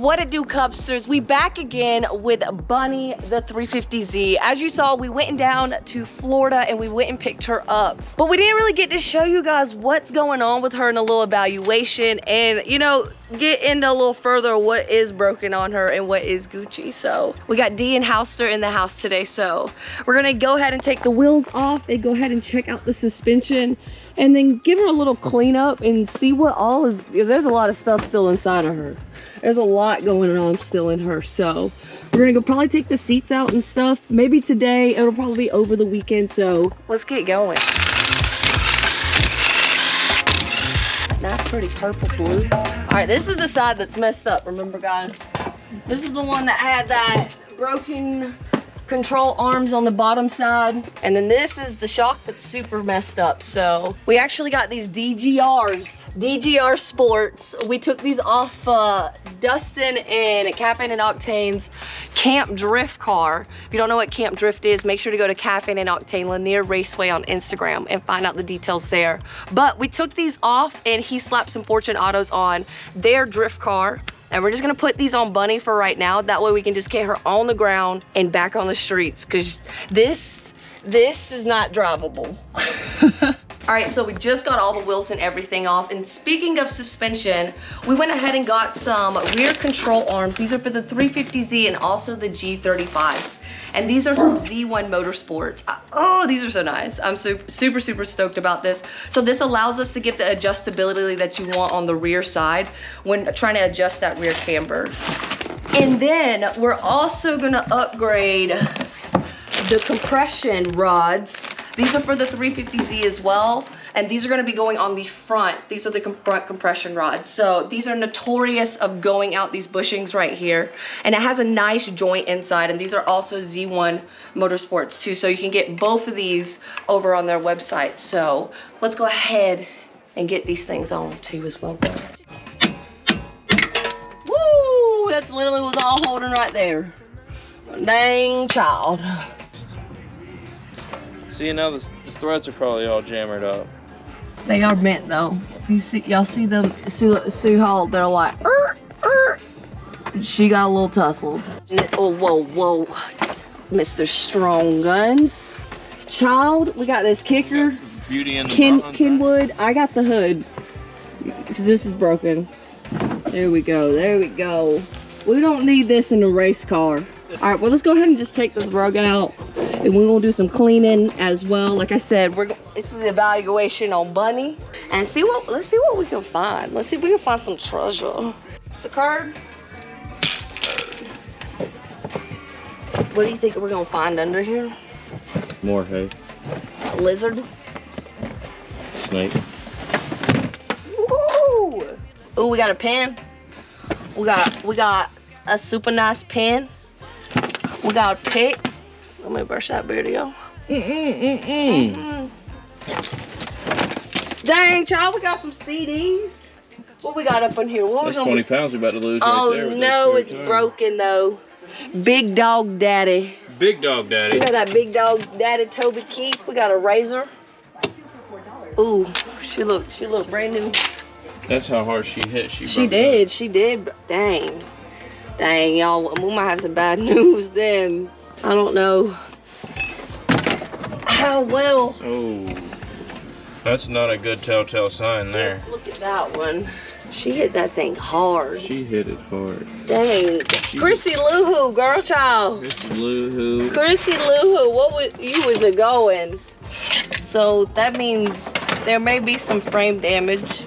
What it do, Cubsters? We back again with Bunny, the 350Z. As you saw, we went down to Florida and we went and picked her up. But we didn't really get to show you guys what's going on with her in a little evaluation and, you know, get into a little further what is broken on her and what is Gucci. So we got Dee and Houster in the house today. So we're gonna go ahead and take the wheels off and go ahead and check out the suspension and then give her a little cleanup and see what all is, because there's a lot of stuff still inside of her. There's a lot going on still in her. So we're gonna go probably take the seats out and stuff. Maybe today, it'll probably be over the weekend. So let's get going. Nice pretty purple blue. All right, this is the side that's messed up, remember guys? This is the one that had that broken control arms on the bottom side. And then this is the shock that's super messed up. So we actually got these DGR Sports. We took these off Dustin and Caffeine and Octane's Camp Drift car. If you don't know what Camp Drift is, make sure to go to Caffeine and Octane Lanier Raceway on Instagram and find out the details there. But we took these off and he slapped some Fortune Autos on their drift car. And we're just gonna put these on Bunny for right now. That way we can just get her on the ground and back on the streets, because this is not drivable. All right, so we just got all the wheels and everything off. And speaking of suspension, we went ahead and got some rear control arms. These are for the 350Z and also the G35s. And these are from Z1 Motorsports. Oh, these are so nice. I'm super stoked about this. So this allows us to get the adjustability that you want on the rear side when trying to adjust that rear camber. And then we're also gonna upgrade the compression rods. These are for the 350Z as well. And these are gonna be going on the front. These are the front compression rods. So these are notorious of going out these bushings right here. And it has a nice joint inside. And these are also Z1 Motorsports too. So you can get both of these over on their website. So let's go ahead and get these things on too as well, guys. Woo! That's literally was all holding right there. Dang child. See, now the threads are probably all jammered up. They are bent though. You see, y'all see them? See how they're like. She got a little tussled. Oh, whoa, Mr. Strong Guns, child. We got this kicker. Beauty in the Kenwood. I got the hood because this is broken. There we go. There we go. We don't need this in a race car. All right, well, let's go ahead and just take this rug out and we're gonna do some cleaning as well. Like I said, this is the evaluation on Bunny and let's see what we can find. Let's see if we can find some treasure. It's a card. What do you think we're gonna find under here? More hay. A lizard. Snake. Woo! Ooh, we got a pen. We got a super nice pen. We got a pick. Let me brush that video. Dang, child, we got some CDs. What we got up in here? What That's 20 pounds we're about to lose oh, right there. Oh, no, it's broken, though. Big Dog Daddy. Big Dog Daddy. We got that Big Dog Daddy Toby Keith. We got a razor. Ooh, she looked brand new. That's how hard she hit. She did. Dang. Dang, y'all, we might have some bad news then. I don't know how well. Oh, that's not a good telltale sign there. Let's look at that one. She hit that thing hard. She hit it hard. Dang. Chrissy Lou Who, girl child. Chrissy Lou Who. Chrissy Lou Who, you was a going. So that means there may be some frame damage.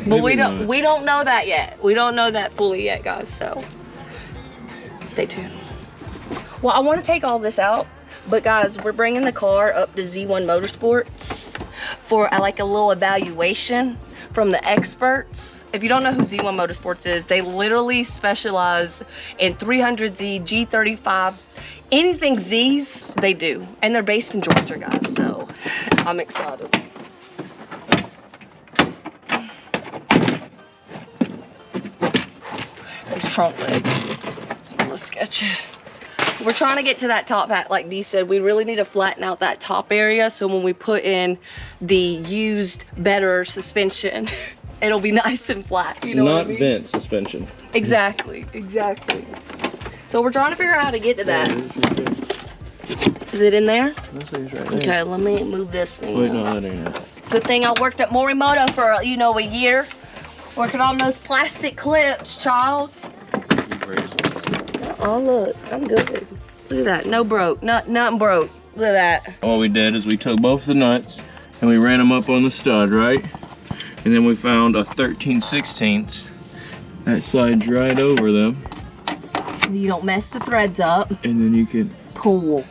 But we don't know that yet. We don't know that fully yet, guys, so stay tuned. Well, I want to take all this out, but guys, we're bringing the car up to Z1 Motorsports for like a little evaluation from the experts. If you don't know who Z1 Motorsports is, they literally specialize in 300Z, G35, anything Z's, they do. And they're based in Georgia, guys, so I'm excited. This trunk lid, it's really sketchy. We're trying to get to that top hat, like Dee said. We really need to flatten out that top area so when we put in the used, better suspension, it'll be nice and flat. You know what I Not mean? vent suspension. Exactly. So we're trying to figure out how to get to that. Is it in there? Right there. Okay, let me move this thing. Wait, no, that ain't it. Good thing I worked at Morimoto for, you know, a year. Working on those plastic clips, child. Oh, look, I'm good. Look at that, no broke, nothing broke. Look at that. All we did is we took both the nuts and we ran them up on the stud, right? And then we found a 13/16 that slides right over them. So you don't mess the threads up. And then you can Pull.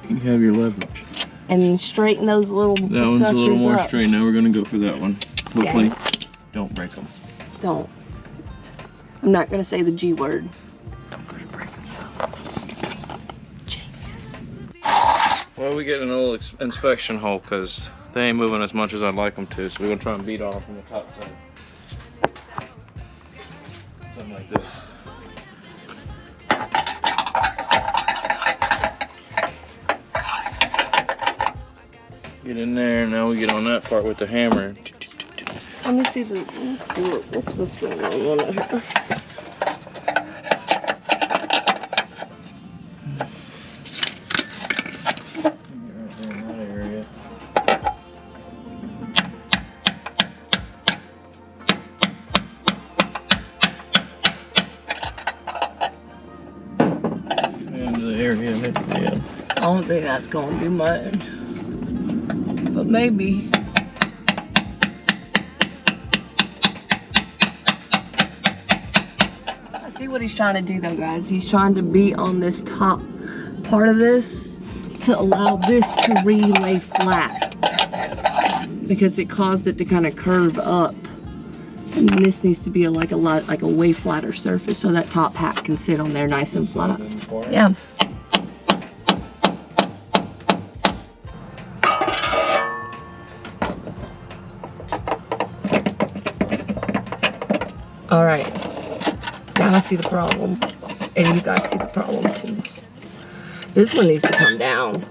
you have your leverage. And then straighten those little That one's a little more up. straight. Now we're gonna go for that one. Hopefully, don't break them. Don't. I'm not gonna say the G word. I'm gonna break it. Well, we get an old inspection hole because they ain't moving as much as I'd like them to. So we're gonna try and beat off from the top side. Something like this. Get in there, and now we get on that part with the hammer. Let me see what's going on here. I don't think that's going to do much, but maybe. I see what he's trying to do though, guys. He's trying to be on this top part of this to allow this to relay flat because it caused it to kind of curve up. And this needs to be like a way flatter surface so that top hat can sit on there nice and flat. Yeah. All right, now I see the problem, and you guys see the problem too. This one needs to come down.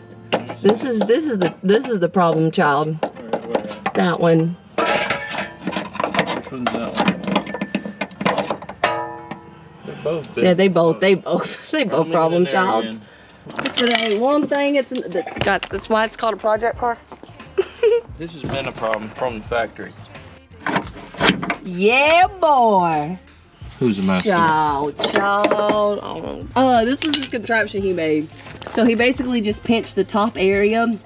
This is the problem, child. Where? That one. Which one's that one? They're both big. Yeah, they both problem childs. Again. If it ain't one thing, that's why it's called a project car. This has been a problem from the factory. Yeah, boy. Who's the master? Child. This is his contraption he made. So he basically just pinched the top area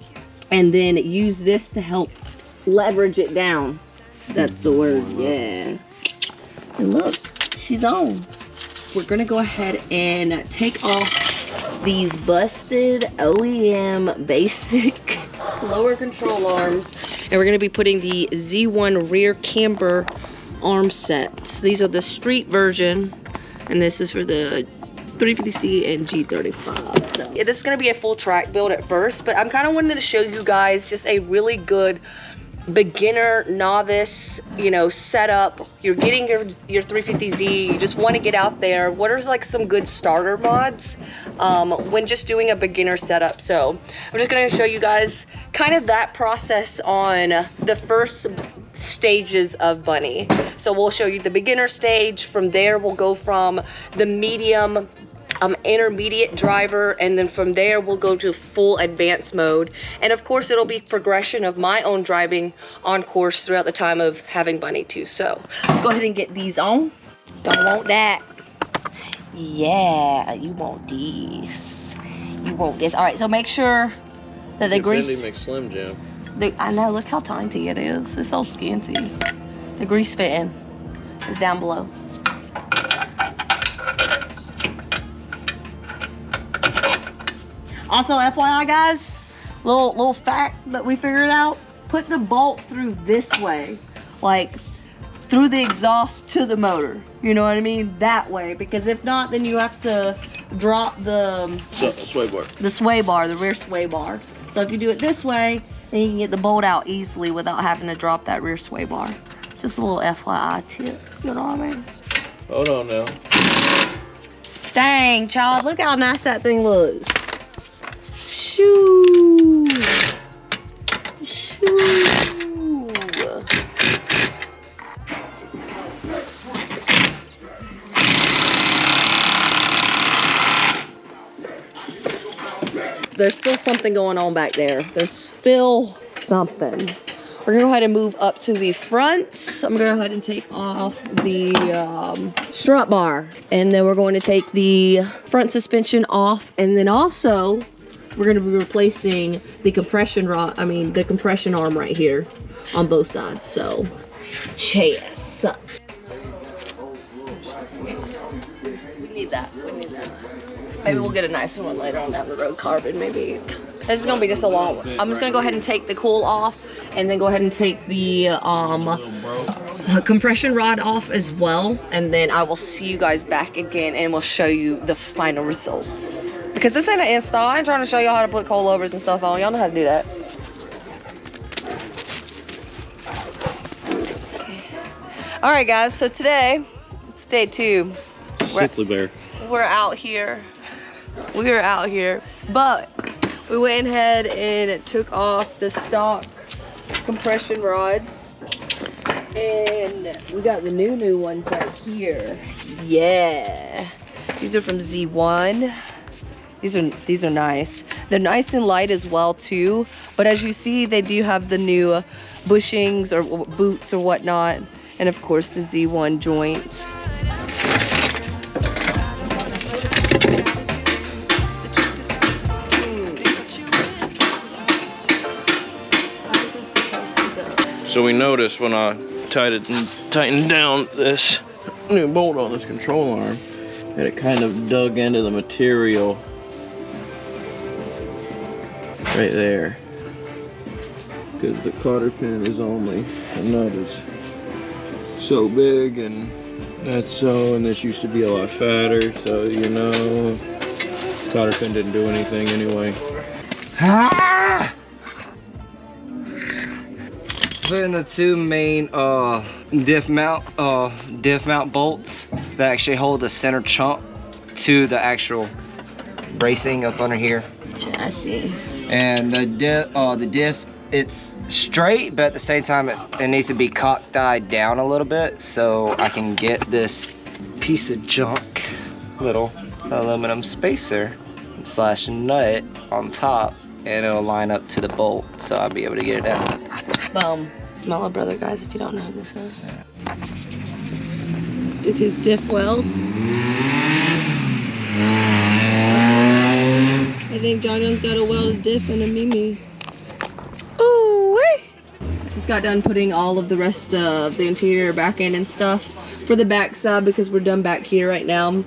and then used this to help leverage it down. That's the word, yeah. And look, she's on. We're gonna go ahead and take off these busted OEM basic lower control arms. And we're gonna be putting the Z1 rear camber arm sets. These are the street version, and this is for the 350C and G35. So yeah, this is gonna be a full track build at first, but I'm kind of wanting to show you guys just a really good beginner, novice, you know, setup. You're getting your 350Z, you just want to get out there. What are like some good starter mods when just doing a beginner setup? So I'm just going to show you guys kind of that process on the first stages of Bunny. So we'll show you the beginner stage. From there we'll go from the medium, intermediate driver, and then from there we'll go to full advanced mode. And of course it'll be progression of my own driving on course throughout the time of having Bunny too. So let's go ahead and get these on. Don't want that. Yeah, you want this. You want this. All right, so make sure that the grease. Fendi McSlim Jim. I know, look how tiny it is. It's so scanty. The grease fitting is down below. Also, FYI guys, little fact that we figured out, put the bolt through this way, like through the exhaust to the motor. You know what I mean? That way, because if not, then you have to drop the sway bar. The sway bar, the rear sway bar. So if you do it this way, then you can get the bolt out easily without having to drop that rear sway bar. Just a little FYI tip, you know what I mean? Hold on now. Dang, child, look how nice that thing looks. Shoo. Shoo. there's still something going on back there. There's still something. We're gonna go ahead and move up to the front. I'm gonna go ahead and take off the strut bar. And then we're going to take the front suspension off. And then also, we're gonna be replacing the compression rod, the compression arm right here on both sides. So, cheers. We need that. Maybe we'll get a nicer one later on down the road, carbon maybe. This is gonna be just a long one. I'm just gonna go ahead and take the coil off and then go ahead and take the compression rod off as well. And then I will see you guys back again and we'll show you the final results. Because this ain't an install. I ain't trying to show y'all how to put coilovers and stuff on. Y'all know how to do that. All right, guys, so today, it's day 2. Sickly bear. We're out here. We are out here, but we went ahead and took off the stock compression rods, and we got the new ones right here. Yeah, these are from Z1. These are nice. They're nice and light as well too. But as you see, they do have the new bushings or boots or whatnot, and of course the Z1 joints. So we noticed when I tightened down this new bolt on this control arm that it kind of dug into the material right there, because the cotter pin is only, the nut is so big and that's so, and this used to be a lot fatter, so you know, cotter pin didn't do anything anyway. Put in the 2 main diff mount bolts that actually hold the center chunk to the actual bracing up under here. Chassis. And the diff, it's straight, but at the same time it needs to be cockeyed down a little bit so I can get this piece of junk, little aluminum spacer / nut on top, and it'll line up to the bolt, so I'll be able to get it out. Boom. It's my little brother, guys, if you don't know who this is. Did his diff weld? I think John's got a welded diff and a Mimi. Ooh, wee! Just got done putting all of the rest of the interior back in and stuff for the back side because we're done back here right now.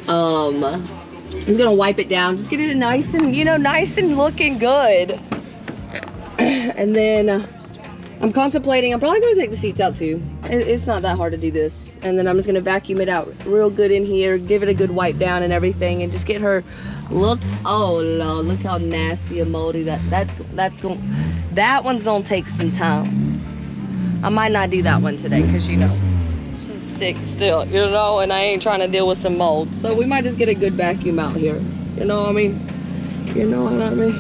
I'm just gonna wipe it down, just get it nice and, nice and looking good. And then I'm contemplating, I'm probably gonna take the seats out too. It's not that hard to do this. And then I'm just gonna vacuum it out real good in here, give it a good wipe down and everything, and just get her look. Oh Lord, look how nasty and moldy that one's gonna take some time. I might not do that one today because she's sick still, and I ain't trying to deal with some mold. So we might just get a good vacuum out here. You know what I mean? You know what I mean?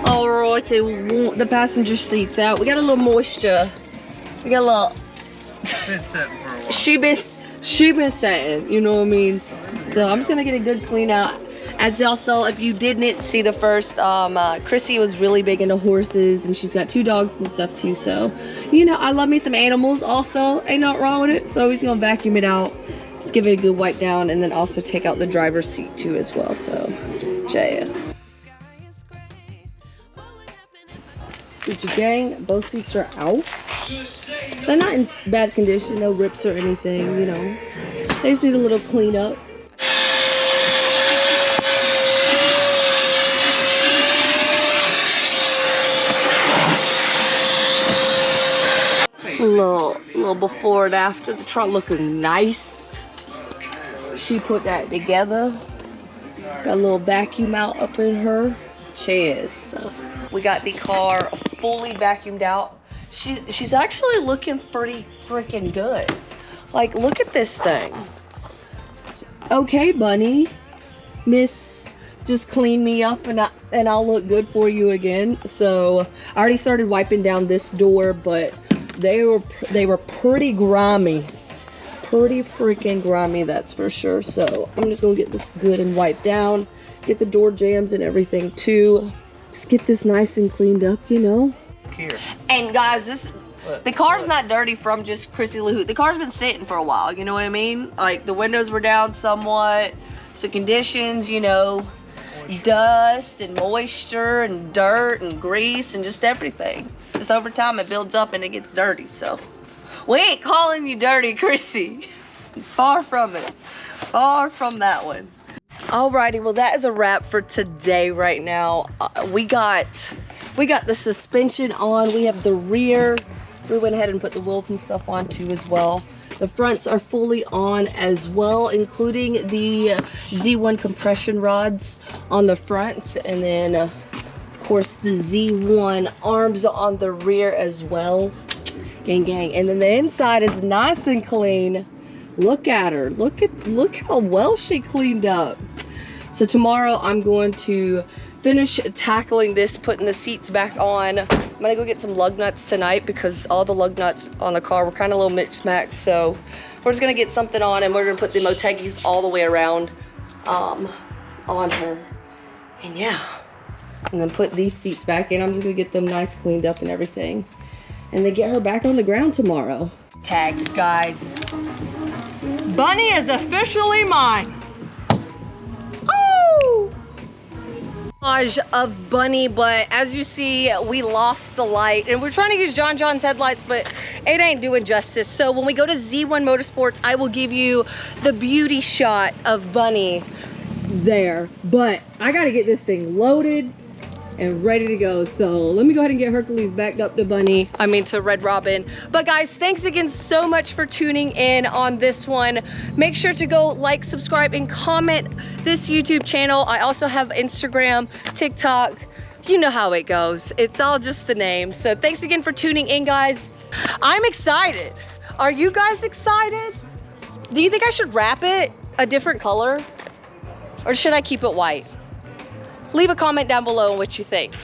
Alrighty, we want the passenger seats out. We got a little moisture. We got a little. Been sitting for a while. She been saying, you know what I mean? So I'm just gonna get a good clean out. As y'all saw, if you didn't see the first, Chrissy was really big into horses, and she's got 2 dogs and stuff too. So, I love me some animals also. Ain't nothing wrong with it. So we're just gonna vacuum it out. Just give it a good wipe down, and then also take out the driver's seat too as well. So, JS. Gucci gang, both seats are out. They're not in bad condition, no rips or anything, They just need a little clean up. A little before and after, the trunk looking nice. She put that together. Got a little vacuum out up in her. Cheers. So we got the car fully vacuumed out. She's actually looking pretty freaking good. Like, look at this thing. Okay, bunny. Miss, just clean me up and I'll look good for you again. So I already started wiping down this door, but they were pretty grimy. pretty freaking grimy, that's for sure. So I'm just gonna get this good and wiped down, get the door jambs and everything too. Just get this nice and cleaned up, you know. Here. And guys, the car's not dirty from just Chrissy Lou. The car's been sitting for a while, you know what I mean? Like the windows were down somewhat, so conditions, you know, dust and moisture and dirt and grease and just everything. Just over time it builds up and it gets dirty, so. We ain't calling you dirty, Chrissy. Far from it. Far from that one. Alrighty, well that is a wrap for today right now. We got the suspension on. We have the rear. We went ahead and put the wheels and stuff on too as well. The fronts are fully on as well, including the Z1 compression rods on the front. And then, of course, the Z1 arms on the rear as well. Gang, gang. And then the inside is nice and clean. Look at her. Look how well she cleaned up. So tomorrow I'm going to finish tackling this, putting the seats back on. I'm gonna go get some lug nuts tonight because all the lug nuts on the car were kind of a little mixed-matched. So we're just gonna get something on and we're gonna put the Motegis all the way around on her. And yeah, and then put these seats back in. I'm just gonna get them nice cleaned up and everything. And then get her back on the ground tomorrow. Tags, guys. Bunny is officially mine. Oh! Of Bunny, but as you see, we lost the light. And we're trying to use John's headlights, but it ain't doing justice. So when we go to Z1 Motorsports, I will give you the beauty shot of Bunny there. But I gotta get this thing loaded and ready to go. So let me go ahead and get Hercules backed up to to Red Robin. But guys, thanks again so much for tuning in on this one. Make sure to go like, subscribe, and comment this YouTube channel. I also have Instagram, TikTok. You know how it goes. It's all just the name. So thanks again for tuning in, guys. I'm excited. Are you guys excited? Do you think I should wrap it a different color? Or should I keep it white? Leave a comment down below on what you think.